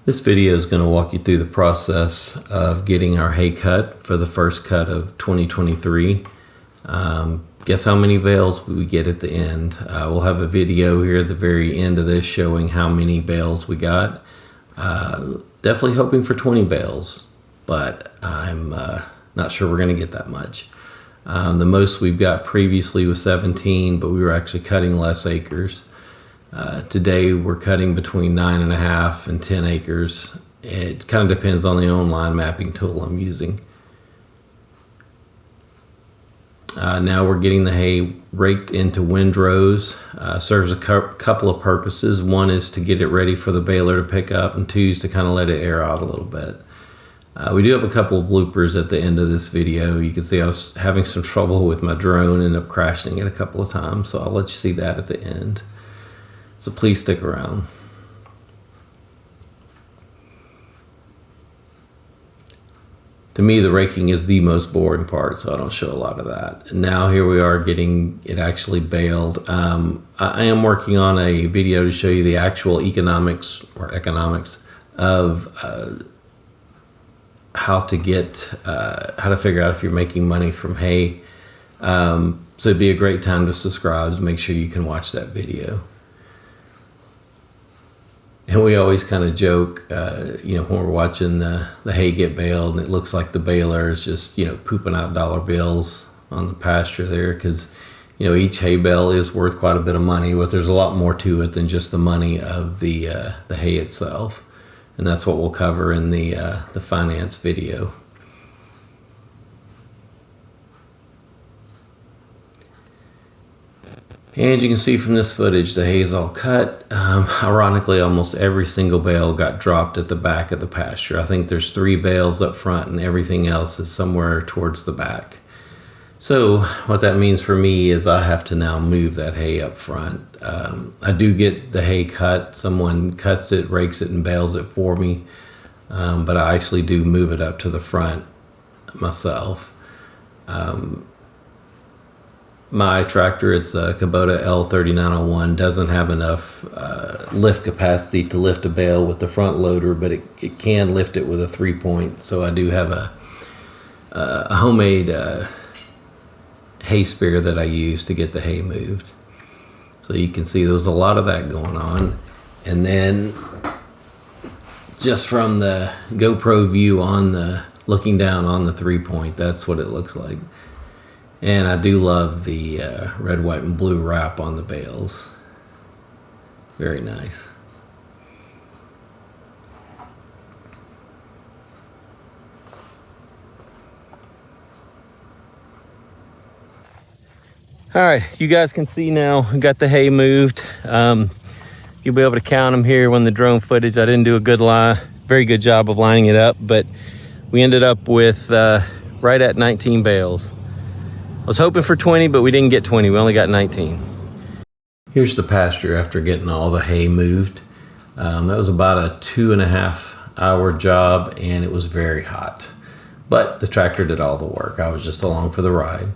This video is going to walk you through the process of getting our hay cut for the first cut of 2023. Guess how many bales we get at the end. We'll have a video here at the very end of this showing how many bales we got. Definitely hoping for 20 bales, but I'm not sure we're going to get that much. The most we've got previously was 17, but we were actually cutting less acres. Today we're cutting between 9.5 and 10 acres. It kind of depends on the online mapping tool I'm using. Now we're getting the hay raked into windrows. Serves a couple of purposes. One is to get it ready for the baler to pick up, and two is to kind of let it air out a little bit. We do have a couple of bloopers at the end of this video. You can see I was having some trouble with my drone, ended up crashing it a couple of times, so I'll let you see that at the end. So please stick around. To me, the raking is the most boring part, so I don't show a lot of that. And now here we are getting it actually baled. I am working on a video to show you the actual economics of how to figure out if you're making money from hay. So it'd be a great time to subscribe. So make sure you can watch that video. And we always kind of joke, when we're watching the hay get baled, and it looks like the baler is just, pooping out dollar bills on the pasture there, because, each hay bale is worth quite a bit of money, but there's a lot more to it than just the money of the hay itself. And that's what we'll cover in the finance video. And you can see from this footage, the hay is all cut. Ironically, almost every single bale got dropped at the back of the pasture. I think there's 3 bales up front and everything else is somewhere towards the back. So what that means for me is I have to now move that hay up front. I do get the hay cut. Someone cuts it, rakes it, and bales it for me. But I actually do move it up to the front myself. My tractor, it's a Kubota L3901, doesn't have enough lift capacity to lift a bale with the front loader, but it can lift it with a 3-point. So I do have a homemade hay spear that I use to get the hay moved. So you can see there's a lot of that going on. And then just from the GoPro view looking down on the 3-point, that's what it looks like. And I do love the red, white, and blue wrap on the bales. Very nice. All right, you guys can see now, we got the hay moved. You'll be able to count them here when the drone footage. I didn't do a very good job of lining it up, but we ended up with right at 19 bales. I was hoping for 20, but we didn't get 20. We only got 19. Here's the pasture after getting all the hay moved. That was about a 2.5-hour job, and it was very hot. But the tractor did all the work. I was just along for the ride.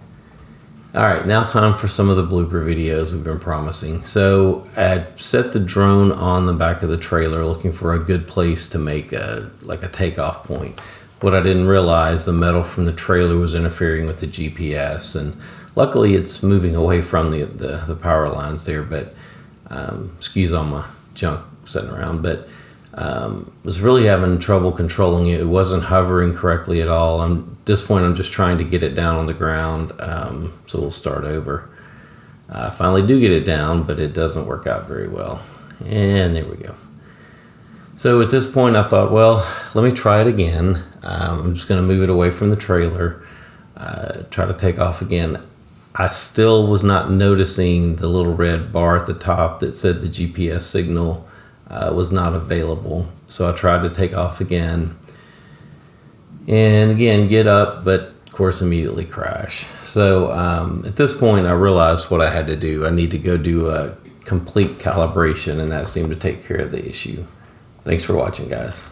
All right, now time for some of the blooper videos we've been promising. So I set the drone on the back of the trailer looking for a good place to make a takeoff point. What I didn't realize, the metal from the trailer was interfering with the GPS, and luckily it's moving away from the power lines there, but excuse all my junk sitting around, but was really having trouble controlling it. It wasn't hovering correctly at all. At this point I'm just trying to get it down on the ground, so we'll start over. I finally do get it down, but it doesn't work out very well. And there we go. So at this point I thought, well, let me try it again. I'm just going to move it away from the trailer, try to take off again. I still was not noticing the little red bar at the top that said the GPS signal was not available. So I tried to take off again. And again, get up, but of course immediately crash. So at this point I realized what I had to do. I need to go do a complete calibration, and that seemed to take care of the issue. Thanks for watching, guys.